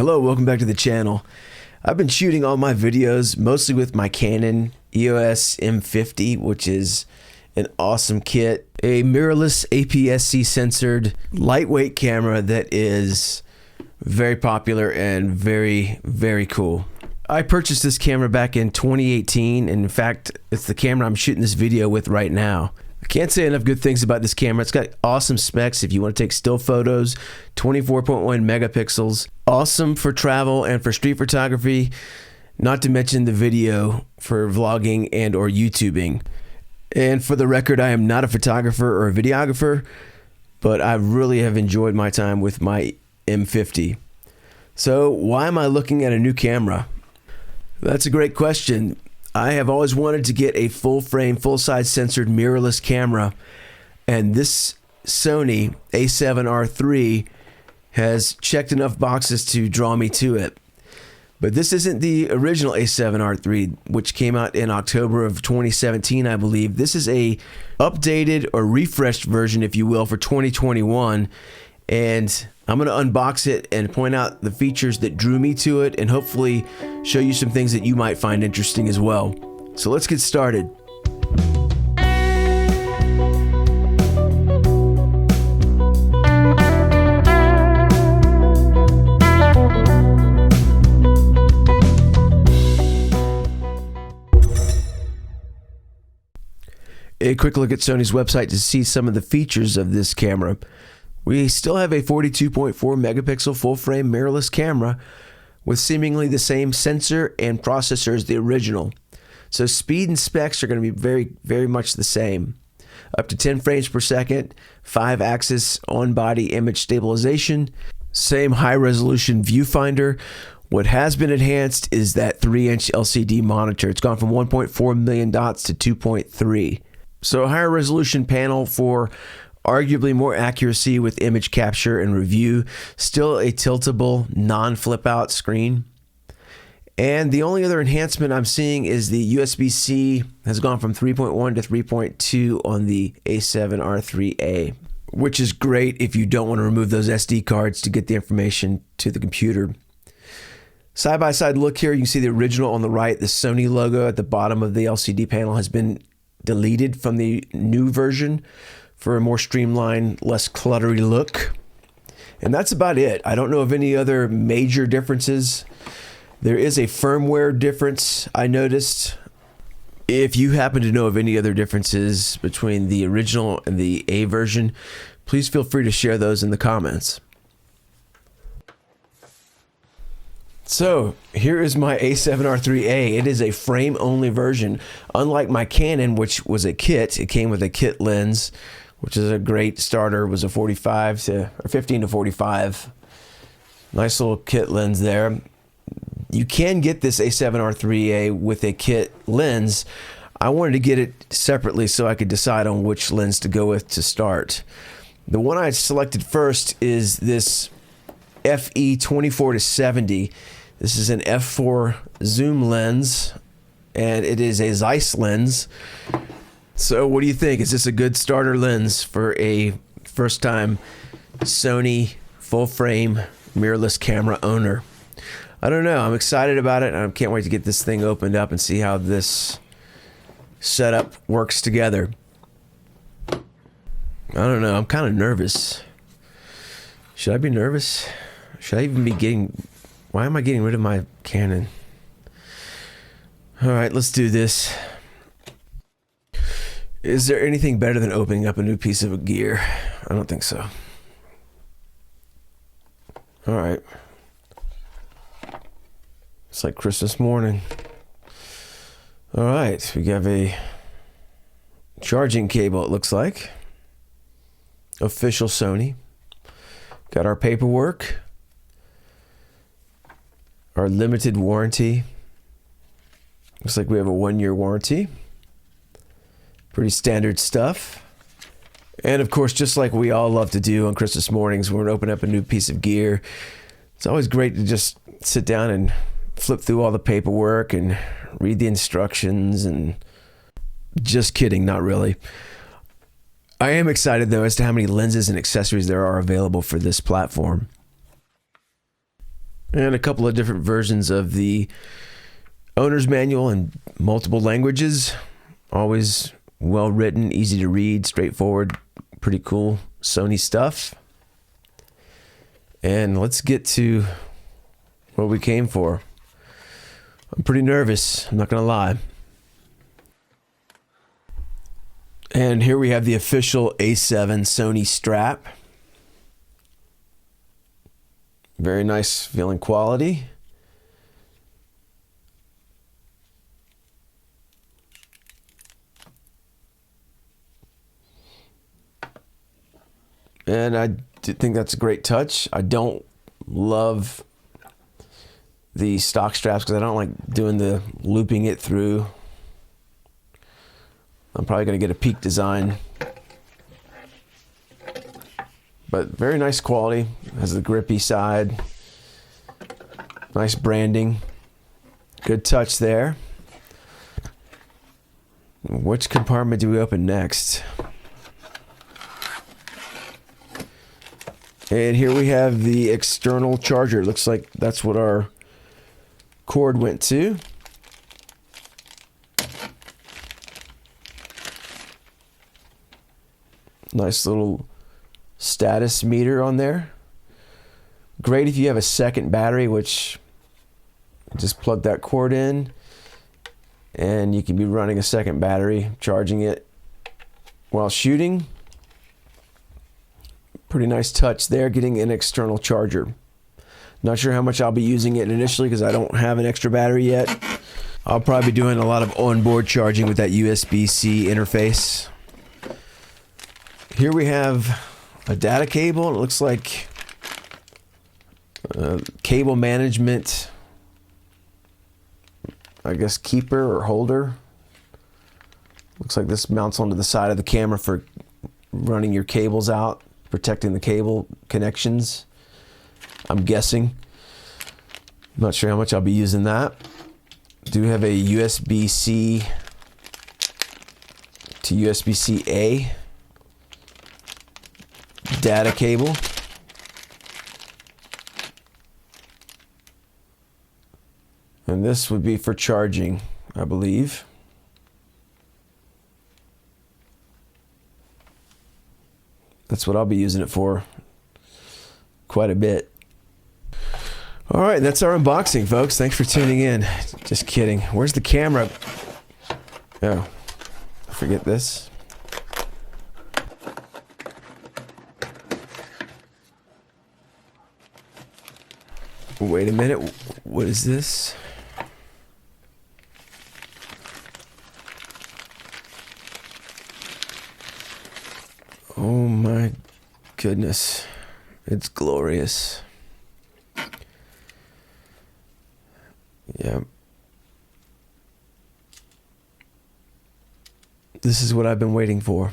Hello, welcome back to the channel. I've been shooting all my videos mostly with my Canon EOS M50, which is an awesome kit. A mirrorless APS-C censored lightweight camera that is very popular and very, very cool. I purchased this camera back in 2018, and in fact, it's the camera I'm shooting this video with right now. I can't say enough good things about this camera. It's got awesome specs if you want to take still photos, 24.1 megapixels, awesome for travel and for street photography, not to mention the video for vlogging and or YouTubing. And for the record, I am not a photographer or a videographer, but I really have enjoyed my time with my M50. So why am I looking at a new camera? That's a great question. I have always wanted to get a full frame, full size censored mirrorless camera, and this Sony A7R III has checked enough boxes to draw me to it. But this isn't the original A7R III, which came out in October of 2017, I believe. This is a updated or refreshed version, if you will, for 2021. And I'm going to unbox it and point out the features that drew me to it and hopefully show you some things that you might find interesting as well. So let's get started. A quick look at Sony's website to see some of the features of this camera. We still have a 42.4 megapixel full frame mirrorless camera with seemingly the same sensor and processor as the original. So speed and specs are going to be very much the same. Up to 10 frames per second, 5-axis on-body image stabilization, same high-resolution viewfinder. What has been enhanced is that 3-inch LCD monitor. It's gone from 1.4 million dots to 2.3. So a higher resolution panel for arguably more accuracy with image capture and review. Still a tiltable, non-flip out screen. And the only other enhancement I'm seeing is the USB-C has gone from 3.1 to 3.2 on the A7R IIIA, which is great if you don't want to remove those SD cards to get the information to the computer. Side-by-side look here, you can see the original on the right. The Sony logo at the bottom of the LCD panel has been deleted from the new version for a more streamlined, less cluttery look. And that's about it. I don't know of any other major differences. There is a firmware difference I noticed. If you happen to know of any other differences between the original and the A version, please feel free to share those in the comments. So here is my A7R IIIA. It is a frame-only version. Unlike my Canon, which was a kit, it came with a kit lens, which is a great starter. It was a 15 to 45. Nice little kit lens there. You can get this A7R IIIA with a kit lens. I wanted to get it separately so I could decide on which lens to go with to start. The one I selected first is this FE 24 to 70. This is an f4 zoom lens, and it is a Zeiss lens. So what do you think? Is this a good starter lens for a first-time Sony full-frame mirrorless camera owner? I don't know. I'm excited about it, and I can't wait to get this thing opened up and see how this setup works together. I don't know. I'm kind of nervous. Should I be nervous? Should I even be getting... Why am I getting rid of my Canon? All right, let's do this. Is there anything better than opening up a new piece of gear? I don't think so. All right. It's like Christmas morning. All right, we have a charging cable, it looks like. Official Sony. Got our paperwork. Our limited warranty. Looks like we have a 1-year warranty. Pretty standard stuff. And of course, just like we all love to do on Christmas mornings when we open up a new piece of gear, it's always great to just sit down and flip through all the paperwork and read the instructions. And just kidding, not really. I am excited though as to how many lenses and accessories there are available for this platform. and a couple of different versions of the owner's manual in multiple languages. Always well written, easy to read, straightforward, pretty cool Sony stuff. And let's get to what we came for. I'm pretty nervous, I'm not gonna lie. And here we have the official A7 Sony strap. Very nice feeling quality. And I think that's a great touch. I don't love the stock straps because I don't like doing the looping it through. I'm probably going to get a Peak design. But very nice quality. Has the grippy side. Nice branding. Good touch there. Which compartment do we open next? And here we have the external charger. Looks like that's what our cord went to. Nice little status meter on there. Great if you have a second battery, which just plug that cord in and you can be running a second battery, charging it while shooting. Pretty nice touch there, getting an external charger. Not sure how much I'll be using it initially because I don't have an extra battery yet. I'll probably be doing a lot of onboard charging with that USB-C interface. Here we have a data cable. It looks like cable management, I guess, keeper or holder. Looks like this mounts onto the side of the camera for running your cables out, protecting the cable connections, I'm guessing. I'm not sure how much I'll be using that. Do have a USB-C to USB-C-A data cable. And this would be for charging, I believe. That's what I'll be using it for quite a bit. All right, that's our unboxing, folks. Thanks for tuning in. Just kidding. Where's the camera? Oh, forget this. Wait a minute. What is this? Oh my goodness. It's glorious. Yeah. This is what I've been waiting for.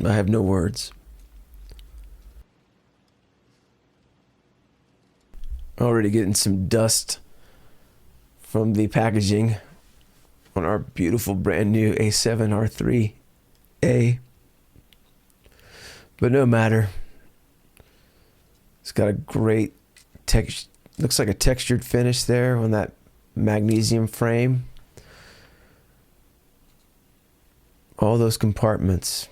I have no words. Already getting some dust from the packaging on our beautiful brand new A7R IIIA. But no matter. It's got a great texture. Looks like a textured finish there on that magnesium frame. All those compartments.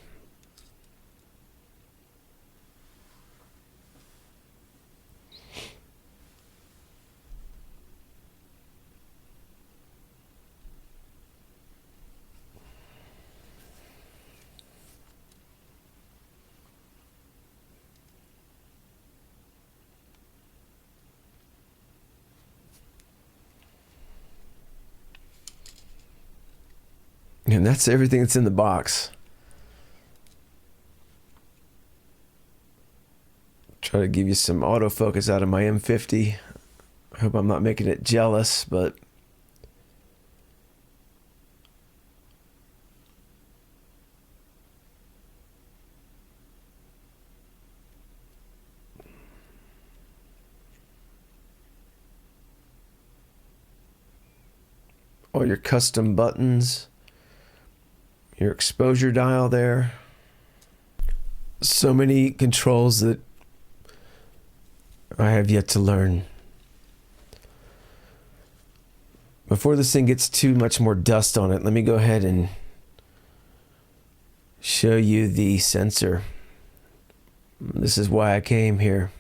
And that's everything that's in the box. Try to give you some autofocus out of my M50. I hope I'm not making it jealous, but all your custom buttons, your exposure dial there. So many controls that I have yet to learn. Before this thing gets too much more dust on it, let me go ahead and show you the sensor. This is why I came here.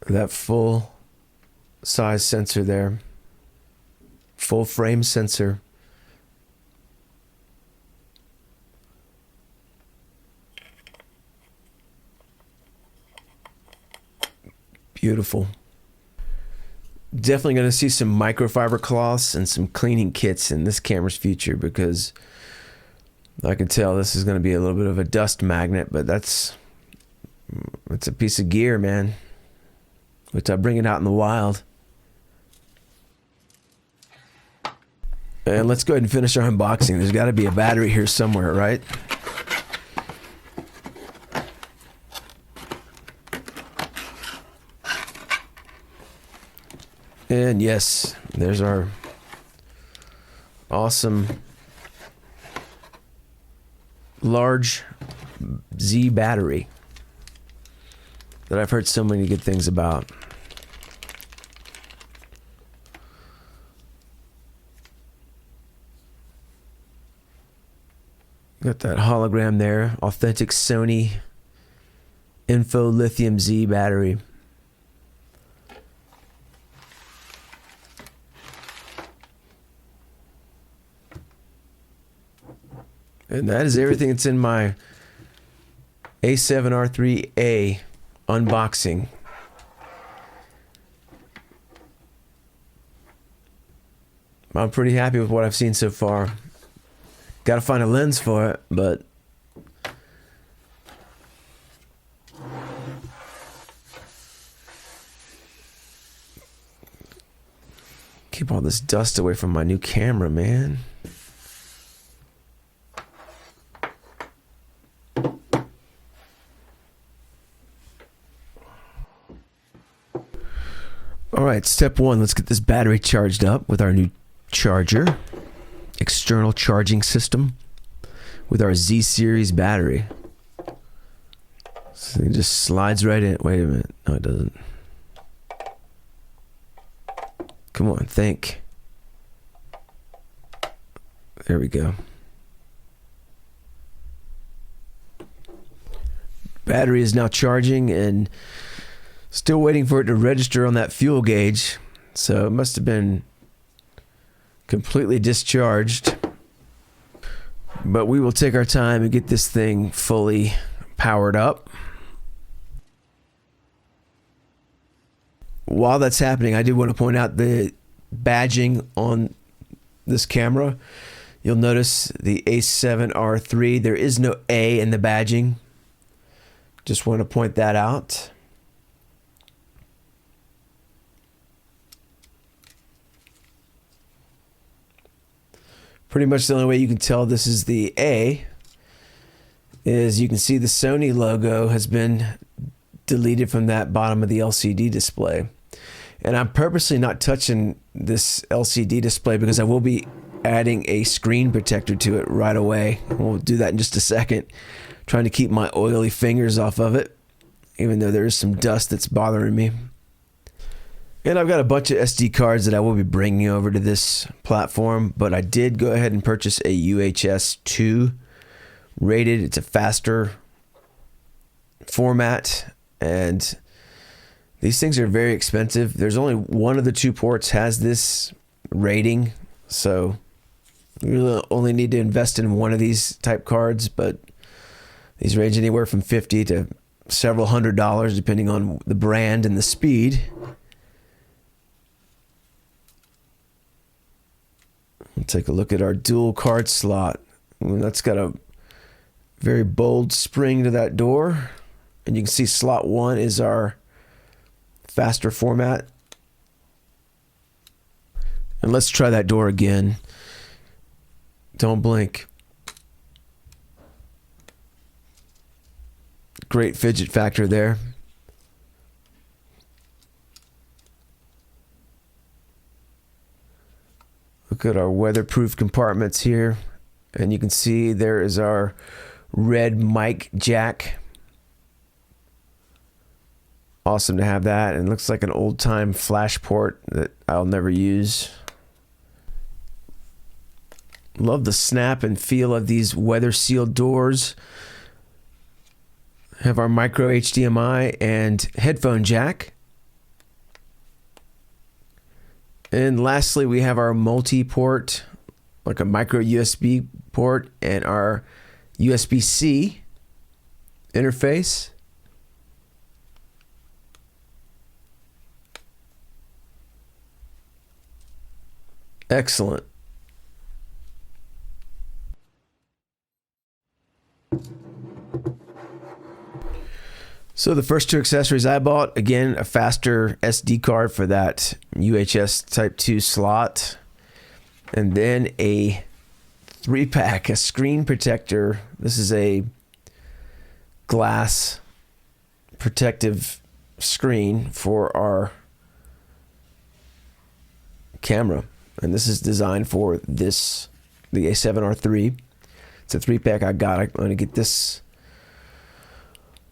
That full size sensor there. Full frame sensor. Beautiful. Definitely going to see some microfiber cloths and some cleaning kits in this camera's future, because I can tell this is going to be a little bit of a dust magnet, but it's a piece of gear, man. Which I bring it out in the wild. And let's go ahead and finish our unboxing. There's got to be a battery here somewhere, right? And yes, there's our awesome large Z battery that I've heard so many good things about. Got that hologram there, authentic Sony Info Lithium Z battery. And that is everything that's in my A7R IIIA unboxing. I'm pretty happy with what I've seen so far. Got to find a lens for it, but keep all this dust away from my new camera, man. All right, step one, let's get this battery charged up with our new charger. External charging system with our Z series battery. So it just slides right in. Wait a minute. No, it doesn't. Come on, think. There we go. Battery is now charging and still waiting for it to register on that fuel gauge. So it must have been completely discharged. But we will take our time and get this thing fully powered up. While that's happening, I do want to point out the badging on this camera. You'll notice the A7R III. There is no A in the badging. Just want to point that out. Pretty much the only way you can tell this is the A is you can see the Sony logo has been deleted from that bottom of the LCD display. And I'm purposely not touching this LCD display because I will be adding a screen protector to it right away. We'll do that in just a second. Trying to keep my oily fingers off of it, even though there is some dust that's bothering me. And I've got a bunch of SD cards that I will be bringing over to this platform, but I did go ahead and purchase a UHS 2 rated. It's a faster format, and these things are very expensive. There's only one of the two ports has this rating, so you really only need to invest in one of these type cards, but these range anywhere from $50 to several $100 depending on the brand and the speed. Take a look at our dual card slot. That's got a very bold spring to that door. And you can see slot 1 is our faster format. And let's try that door again. Don't blink. Great fidget factor there. Look at our weatherproof compartments here. And you can see there is our red mic jack. Awesome to have that, and it looks like an old-time flash port that I'll never use. Love the snap and feel of these weather-sealed doors. Have our micro HDMI and headphone jack. And lastly, we have our multi-port, like a micro USB port, and our USB-C interface. Excellent. So the first two accessories I bought, again, a faster SD card for that UHS Type 2 slot, and then a 3-pack, a screen protector. This is a glass protective screen for our camera, and this is designed for the A7R III. It's a 3-pack I got. I'm going to get this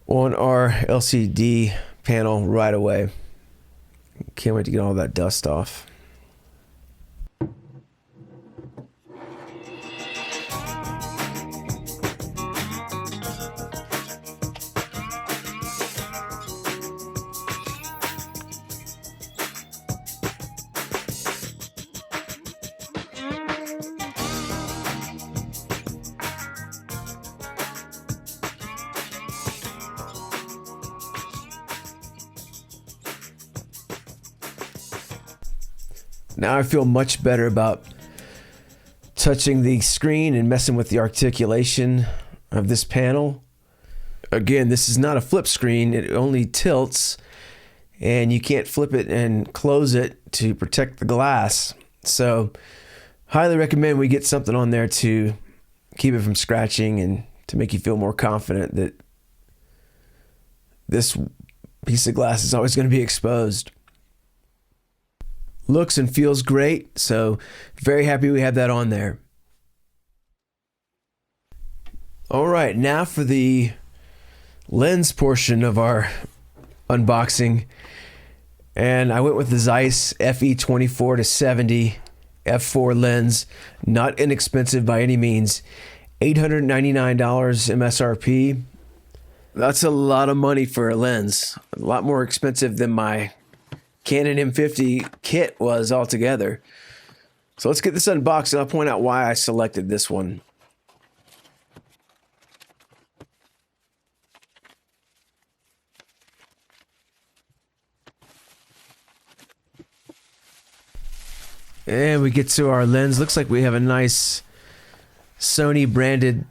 on our LCD panel right away. Can't wait to get all that dust off. Now I feel much better about touching the screen and messing with the articulation of this panel. Again, this is not a flip screen. It only tilts, and you can't flip it and close it to protect the glass. So highly recommend we get something on there to keep it from scratching and to make you feel more confident that this piece of glass is always going to be exposed. Looks and feels great, so very happy we have that on there. All right, now for the lens portion of our unboxing, and I went with the Zeiss FE24-70 f4 lens. Not inexpensive by any means. $899 MSRP. That's a lot of money for a lens. A lot more expensive than my Canon M50 kit was altogether. So let's get this unboxed, and I'll point out why I selected this one. And we get to our lens. Looks like we have a nice Sony branded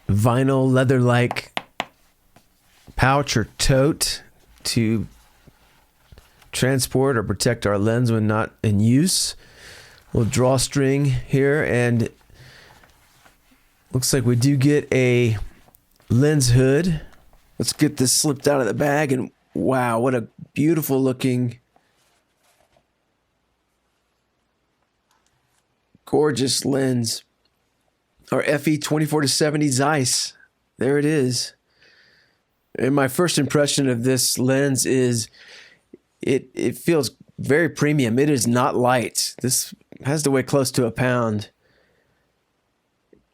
vinyl leather-like pouch or tote to transport or protect our lens when not in use. Little drawstring here, and looks like we do get a lens hood. Let's get this slipped out of the bag, and wow, what a beautiful looking, gorgeous lens. Our FE24-70 Zeiss. There it is. And my first impression of this lens is it feels very premium. It is not light. This has to weigh close to a pound.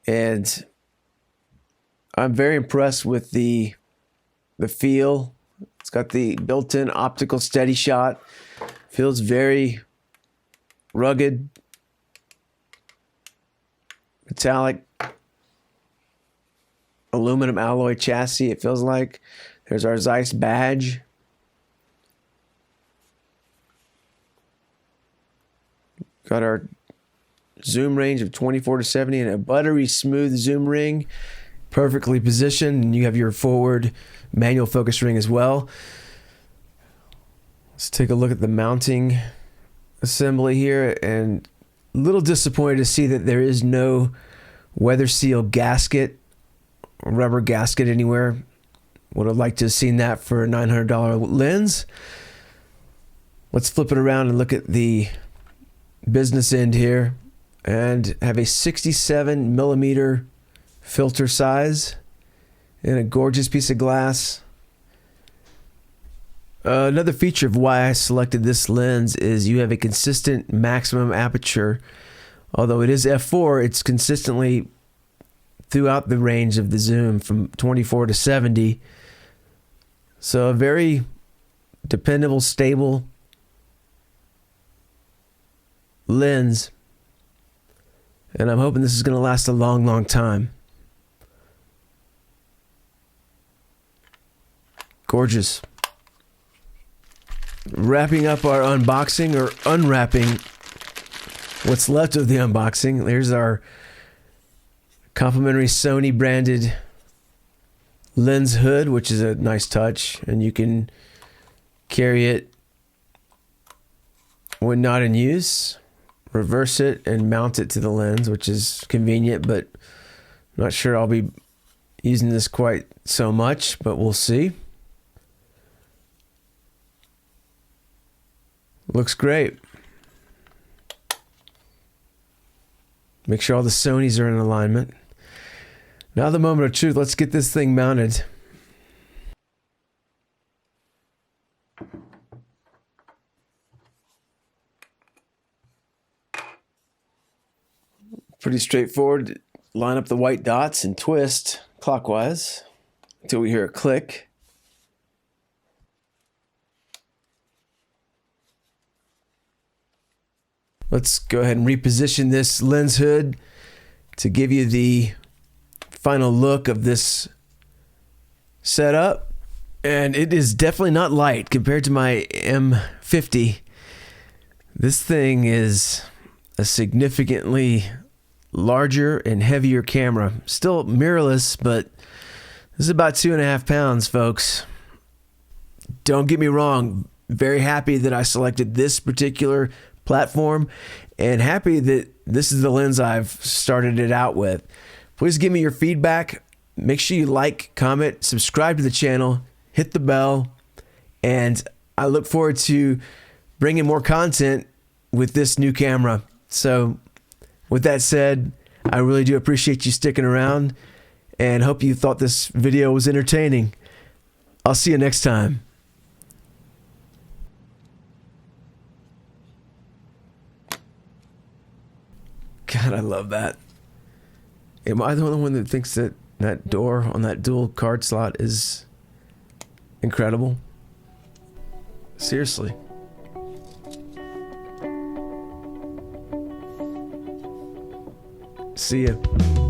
And I'm very impressed with the feel. It's got the built-in optical steady shot. Feels very rugged, metallic, aluminum alloy chassis, it feels like. There's our Zeiss badge. Got our zoom range of 24-70 and a buttery smooth zoom ring, perfectly positioned, and you have your forward manual focus ring as well. Let's take a look at the mounting assembly here, and a little disappointed to see that there is no weather seal gasket, rubber gasket anywhere. Would have liked to have seen that for a $900 lens. Let's flip it around and look at the business end here. and have a 67 millimeter filter size and a gorgeous piece of glass. Another feature of why I selected this lens is you have a consistent maximum aperture. Although it is f4, it's consistently throughout the range of the zoom from 24 to 70. So a very dependable, stable lens. And I'm hoping this is going to last a long, long time. Gorgeous. Wrapping up our unboxing, or unwrapping what's left of the unboxing. There's our complimentary Sony branded lens hood, which is a nice touch, and you can carry it when not in use, reverse it and mount it to the lens, which is convenient, but I'm not sure I'll be using this quite so much, but we'll see. Looks great. Make sure all the Sonys are in alignment. Now the moment of truth. Let's get this thing mounted. Pretty straightforward. Line up the white dots and twist clockwise until we hear a click. Let's go ahead and reposition this lens hood to give you the final look of this setup. And it is definitely not light compared to my M50. This thing is a significantly larger and heavier camera. Still mirrorless, but this is about 2.5 pounds, folks. Don't get me wrong. Very happy that I selected this particular platform, and happy that this is the lens I've started it out with. Please give me your feedback. Make sure you like, comment, subscribe to the channel, hit the bell, and I look forward to bringing more content with this new camera. So with that said, I really do appreciate you sticking around and hope you thought this video was entertaining. I'll see you next time. God, I love that. Am I the only one that thinks that that door on that dual card slot is incredible? Seriously. See ya.